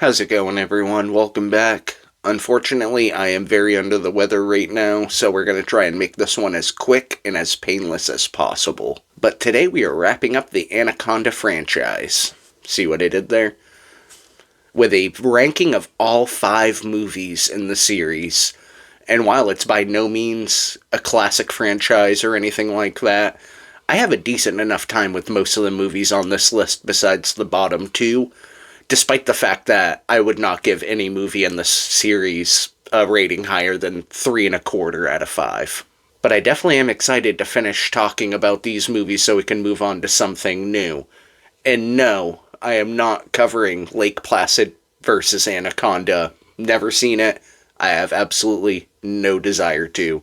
How's it going, everyone? Welcome back. Unfortunately, I am very under the weather right now, so we're going to try and make this one as quick and as painless as possible. But today we are wrapping up the Anaconda franchise. See what I did there? With a ranking of all 5 movies in the series. And while it's by no means a classic franchise or anything like that, I have a decent enough time with most of the movies on this list besides the bottom 2. Despite the fact that I would not give any movie in this series a rating higher than 3.25 out of 5. But I definitely am excited to finish talking about these movies so we can move on to something new. And no, I am not covering Lake Placid versus Anaconda. Never seen it. I have absolutely no desire to.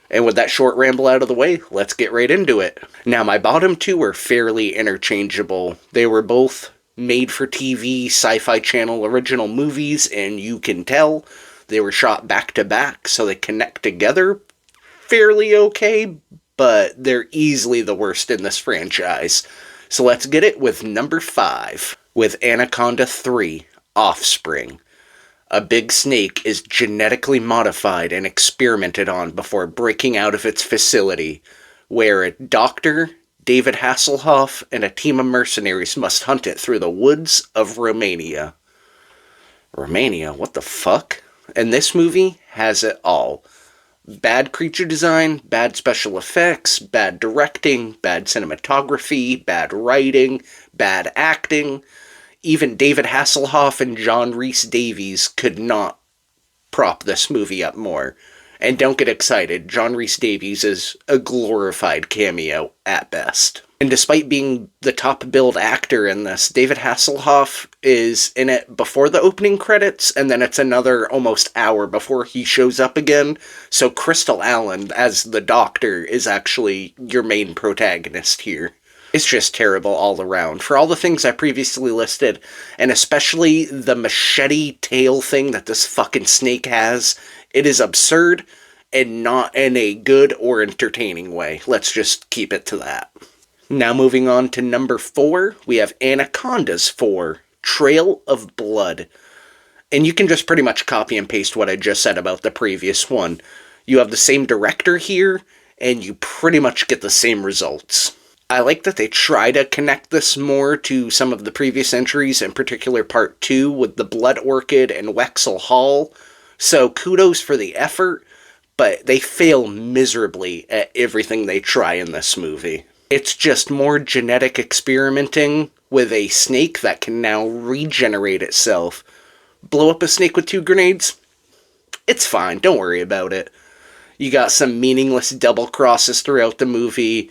And with that short ramble out of the way, let's get right into it. Now, my bottom 2 were fairly interchangeable. They were both made-for-TV, Sci-Fi Channel original movies, and you can tell they were shot back-to-back, so they connect together fairly okay, but they're easily the worst in this franchise. So let's get it with number 5, with Anaconda 3, Offspring. A big snake is genetically modified and experimented on before breaking out of its facility, where a doctor, David Hasselhoff, and a team of mercenaries must hunt it through the woods of Romania. Romania? What the fuck? And this movie has it all. Bad creature design, bad special effects, bad directing, bad cinematography, bad writing, bad acting. Even David Hasselhoff and John Rhys-Davies could not prop this movie up more. And don't get excited, John Rhys-Davies is a glorified cameo at best. And despite being the top-billed actor in this, David Hasselhoff is in it before the opening credits, and then it's another almost hour before he shows up again. So Crystal Allen, as the Doctor, is actually your main protagonist here. It's just terrible all around. For all the things I previously listed, and especially the machete tail thing that this fucking snake has, it is absurd and not in a good or entertaining way. Let's just keep it to that. Now moving on to number 4, we have Anaconda's 4, Trail of Blood. And you can just pretty much copy and paste what I just said about the previous one. You have the same director here, and you pretty much get the same results. I like that they try to connect this more to some of the previous entries, in particular part 2 with the Blood Orchid and Wexel Hall. So kudos for the effort, but they fail miserably at everything they try in this movie. It's just more genetic experimenting with a snake that can now regenerate itself. Blow up a snake with 2 grenades? It's fine, don't worry about it. You got some meaningless double crosses throughout the movie.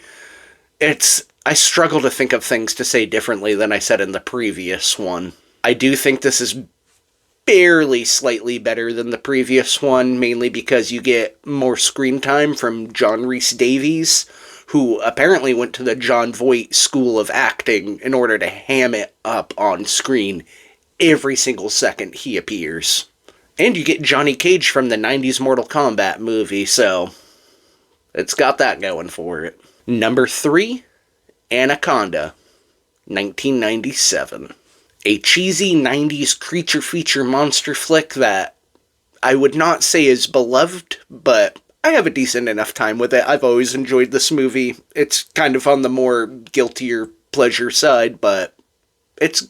I struggle to think of things to say differently than I said in the previous one. I do think this is barely slightly better than the previous one, mainly because you get more screen time from John Rhys-Davies, who apparently went to the Jon Voight School of Acting in order to ham it up on screen every single second he appears. And you get Johnny Cage from the 90s Mortal Kombat movie, so it's got that going for it. Number 3, Anaconda, 1997. A cheesy 90s creature feature monster flick that I would not say is beloved, but I have a decent enough time with it. I've always enjoyed this movie. It's kind of on the more guiltier pleasure side, but it's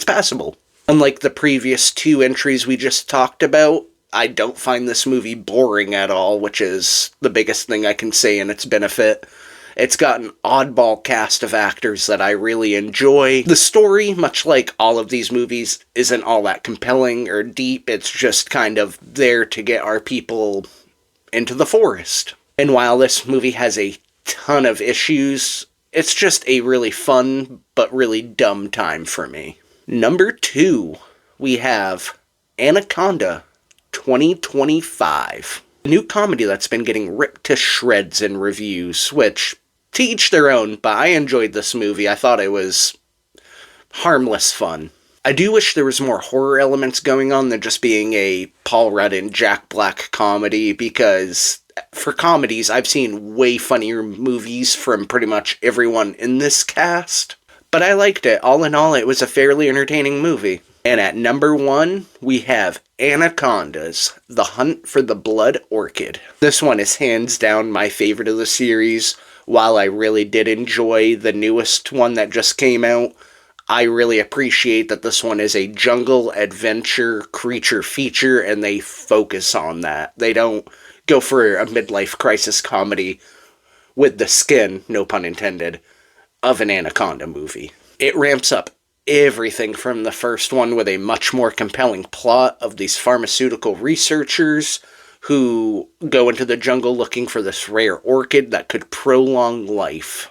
passable. Unlike the previous 2 entries we just talked about, I don't find this movie boring at all, which is the biggest thing I can say in its benefit. It's got an oddball cast of actors that I really enjoy. The story, much like all of these movies, isn't all that compelling or deep. It's just kind of there to get our people into the forest. And while this movie has a ton of issues, it's just a really fun but really dumb time for me. Number 2, we have Anaconda 2025. A new comedy that's been getting ripped to shreds in reviews, which, to each their own, but I enjoyed this movie. I thought it was harmless fun. I do wish there was more horror elements going on than just being a Paul Rudd and Jack Black comedy, because for comedies, I've seen way funnier movies from pretty much everyone in this cast. But I liked it. All in all, it was a fairly entertaining movie. And at number 1, we have Anaconda's The Hunt for the Blood Orchid. This one is hands down my favorite of the series. While I really did enjoy the newest one that just came out, I really appreciate that this one is a jungle adventure creature feature, and they focus on that. They don't go for a midlife crisis comedy with the skin, no pun intended, of an Anaconda movie. It ramps up everything from the first one with a much more compelling plot of these pharmaceutical researchers who go into the jungle looking for this rare orchid that could prolong life.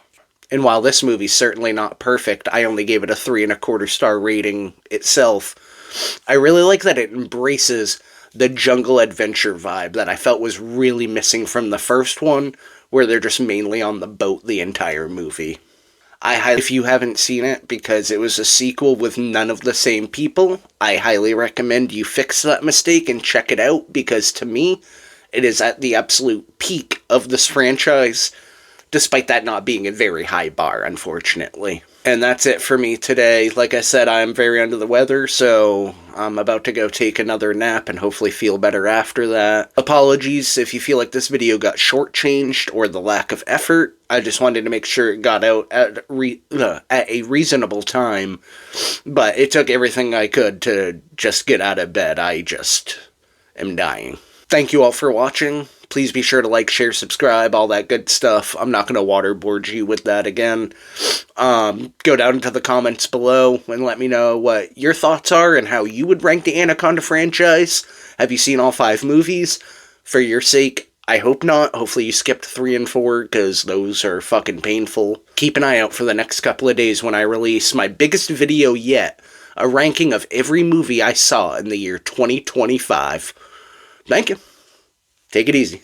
And while this movie's certainly not perfect, I only gave it a 3.25 star rating itself. I really like that it embraces the jungle adventure vibe that I felt was really missing from the first one, where they're just mainly on the boat the entire movie. If you haven't seen it, because it was a sequel with none of the same people, I highly recommend you fix that mistake and check it out, because to me, it is at the absolute peak of this franchise, despite that not being a very high bar, unfortunately. And that's it for me today. Like I said, I'm very under the weather, so I'm about to go take another nap and hopefully feel better after that. Apologies if you feel like this video got shortchanged or the lack of effort. I just wanted to make sure it got out at a reasonable time, but it took everything I could to just get out of bed. I just am dying. Thank you all for watching. Please be sure to like, share, subscribe, all that good stuff. I'm not going to waterboard you with that again. Go down into the comments below and let me know what your thoughts are and how you would rank the Anaconda franchise. Have you seen all 5 movies? For your sake, I hope not. Hopefully you skipped 3 and 4, because those are fucking painful. Keep an eye out for the next couple of days when I release my biggest video yet, a ranking of every movie I saw in the year 2025. Thank you. Take it easy.